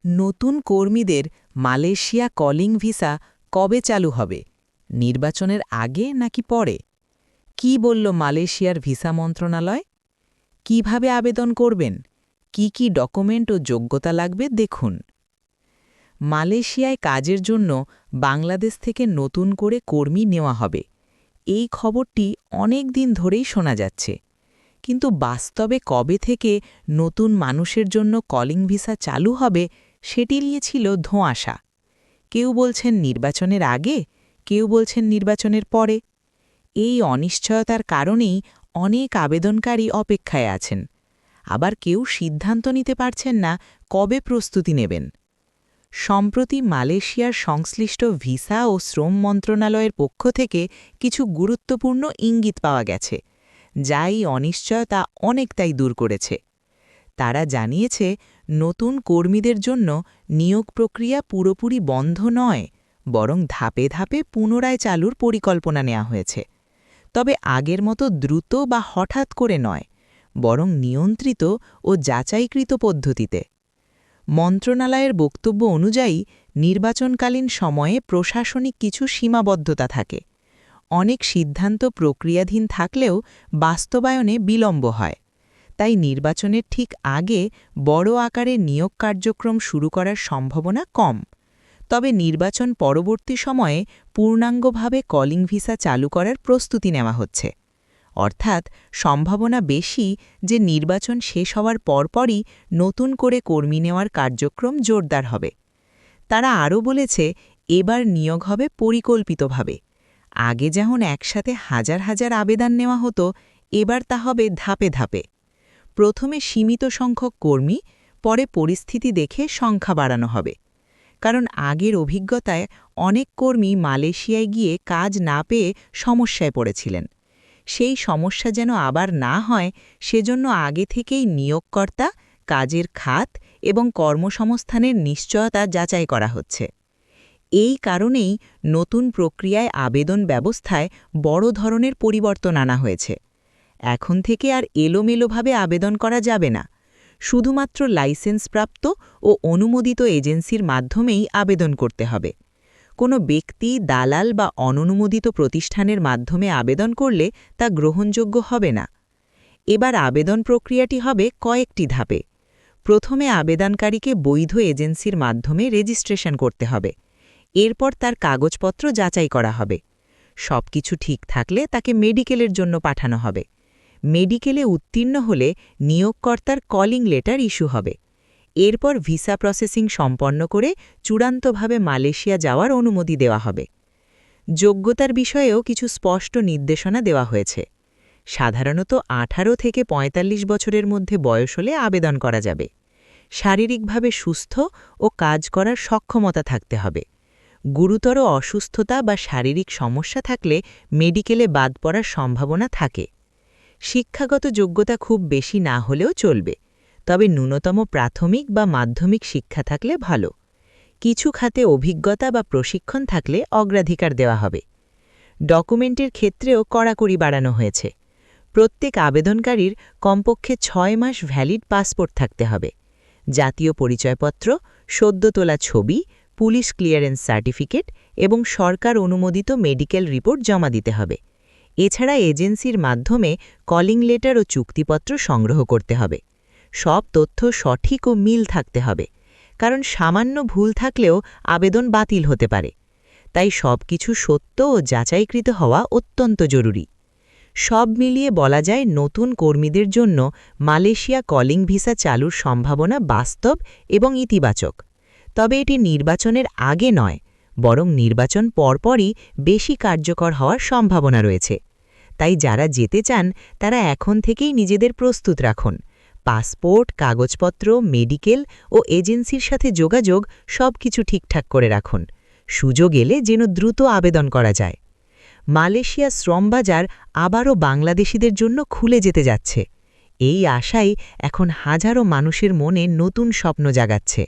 নতুন কর্মীদের Malaysia calling visa কবে চালু হবে? নির্বাচনের আগে নাকি পরে? কি বলল মালয়েশিয়ার ভিসা মন্ত্রণালয়? কিভাবে আবেদন করবেন? কি কি ডকুমেন্ট ও যোগ্যতা লাগবে দেখুন। মালয়েশিয়ায় কাজের জন্য বাংলাদেশ থেকে নতুন করে কর্মী নেওয়া হবে। এই খবরটি অনেক দিন ধরেই শোনা যাচ্ছে, কিন্তু বাস্তবে কবে থেকে নতুন মানুষের জন্য কলিং ভিসা চালু হবে সেটি নিয়ে ছিল ধোঁয়াশা। কেউ বলছেন নির্বাচনের আগে, কেউ বলছেন নির্বাচনের পরে। এই অনিশ্চয়তার কারণেই অনেক আবেদনকারী অপেক্ষায় আছেন। আবার কেউ সিদ্ধান্ত নিতে পারছেন না কবে প্রস্তুতি নেবেন। সম্প্রতি মালয়েশিয়ার সংশ্লিষ্ট ভিসা ও শ্রম মন্ত্রণালয়ের পক্ষ থেকে কিছু গুরুত্বপূর্ণ ইঙ্গিত পাওয়া গেছে, যা এই অনিশ্চয়তা অনেকটাই দূর করেছে। তারা জানিয়েছে, নতুন কর্মীদের জন্য নিয়োগ প্রক্রিয়া পুরোপুরি বন্ধ নয়, বরং ধাপে ধাপে পুনরায় চালুর পরিকল্পনা নেওয়া হয়েছে। তবে আগের মতো দ্রুত বা হঠাৎ করে নয়, বরং নিয়ন্ত্রিত ও যাচাইকৃত পদ্ধতিতে। মন্ত্রণালয়ের বক্তব্য অনুযায়ী নির্বাচনকালীন সময়ে প্রশাসনিক কিছু সীমাবদ্ধতা থাকে। অনেক সিদ্ধান্ত প্রক্রিয়াধীন থাকলেও বাস্তবায়নে বিলম্ব হয়। তাই নির্বাচনের ঠিক আগে বড় আকারে নিয়োগ কার্যক্রম শুরু করার সম্ভাবনা কম। তবে নির্বাচন পরবর্তী সময়ে পূর্ণাঙ্গভাবে কলিং ভিসা চালু করার প্রস্তুতি নেওয়া হচ্ছে। অর্থাৎ সম্ভাবনা বেশি যে নির্বাচন শেষ হওয়ার পরপরই নতুন করে কর্মী নেওয়ার কার্যক্রম জোরদার হবে। তারা আরও বলেছে, এবার নিয়োগ হবে পরিকল্পিতভাবে। আগে যেমন একসাথে হাজার হাজার আবেদন নেওয়া হতো, এবার তা হবে ধাপে ধাপে। প্রথমে সীমিত সংখ্যক কর্মী, পরে পরিস্থিতি দেখে সংখ্যা বাড়ানো হবে। কারণ আগের অভিজ্ঞতায় অনেক কর্মী মালয়েশিয়ায় গিয়ে কাজ না পেয়ে সমস্যায় পড়েছিলেন। সেই সমস্যা যেন আবার না হয়, সেজন্য আগে থেকেই নিয়োগকর্তা, কাজের খাত এবং কর্মসংস্থানের নিশ্চয়তা যাচাই করা হচ্ছে। এই কারণেই নতুন প্রক্রিয়ায় আবেদন ব্যবস্থায় বড় ধরনের পরিবর্তন আনা হয়েছে। এখন থেকে আর এলোমেলোভাবে আবেদন করা যাবে না। শুধুমাত্র লাইসেন্সপ্রাপ্ত ও অনুমোদিত এজেন্সির মাধ্যমেই আবেদন করতে হবে। কোনো ব্যক্তি, দালাল বা অননুমোদিত প্রতিষ্ঠানের মাধ্যমে আবেদন করলে তা গ্রহণযোগ্য হবে না। এবার আবেদন প্রক্রিয়াটি হবে কয়েকটি ধাপে। প্রথমে আবেদনকারীকে বৈধ এজেন্সির মাধ্যমে রেজিস্ট্রেশন করতে হবে। এরপর তার কাগজপত্র যাচাই করা হবে। সবকিছু ঠিক থাকলে তাকে মেডিকেলের জন্য পাঠানো হবে। মেডিকেলে উত্তীর্ণ হলে নিয়োগকর্তার কলিং লেটার ইস্যু হবে। এরপর ভিসা প্রসেসিং সম্পন্ন করে চূড়ান্তভাবে মালয়েশিয়া যাওয়ার অনুমতি দেওয়া হবে। যোগ্যতার বিষয়েও কিছু স্পষ্ট নির্দেশনা দেওয়া হয়েছে। সাধারণত 18 থেকে 45 বছরের মধ্যে বয়স হলে আবেদন করা যাবে। শারীরিকভাবে সুস্থ ও কাজ করার সক্ষমতা থাকতে হবে। গুরুতর অসুস্থতা বা শারীরিক সমস্যা থাকলে মেডিকেলে বাদ পড়ার সম্ভাবনা থাকে। শিক্ষাগত যোগ্যতা খুব বেশি না হলেও চলবে, তবে ন্যূনতম প্রাথমিক বা মাধ্যমিক শিক্ষা থাকলে ভালো। কিছু খাতে অভিজ্ঞতা বা প্রশিক্ষণ থাকলে অগ্রাধিকার দেওয়া হবে। ডকুমেন্টের ক্ষেত্রেও কড়াকড়ি বাড়ানো হয়েছে। প্রত্যেক আবেদনকারীর কমপক্ষে 6 মাস ভ্যালিড পাসপোর্ট থাকতে হবে। জাতীয় পরিচয়পত্র, সদ্য তোলা ছবি, পুলিশ ক্লিয়ারেন্স সার্টিফিকেট এবং সরকার অনুমোদিত মেডিকেল রিপোর্ট জমা দিতে হবে। এছাড়া এজেন্সির মাধ্যমে কলিং লেটার ও চুক্তিপত্র সংগ্রহ করতে হবে। সব তথ্য সঠিক ও মিল থাকতে হবে, কারণ সামান্য ভুল থাকলেও আবেদন বাতিল হতে পারে। তাই সবকিছু সত্য ও যাচাইকৃত হওয়া অত্যন্ত জরুরি। সব মিলিয়ে বলা যায়, নতুন কর্মীদের জন্য মালয়েশিয়া কলিং ভিসা চালুর সম্ভাবনা বাস্তব এবং ইতিবাচক। তবে এটি নির্বাচনের আগে নয়, বরং নির্বাচন পরপরই বেশি কার্যকর হওয়ার সম্ভাবনা রয়েছে। তাই যারা যেতে চান তারা এখন থেকেই নিজেদের প্রস্তুত রাখুন। পাসপোর্ট, কাগজপত্র, মেডিকেল ও এজেন্সির সাথে যোগাযোগ সবকিছু ঠিকঠাক করে রাখুন। সুযোগ এলে যেন দ্রুত আবেদন করা যায়। মালয়েশিয়া শ্রম বাজার আবারও বাংলাদেশিদের জন্য খুলে যেতে যাচ্ছে। এই আশাই এখন হাজারো মানুষের মনে নতুন স্বপ্ন জাগাচ্ছে।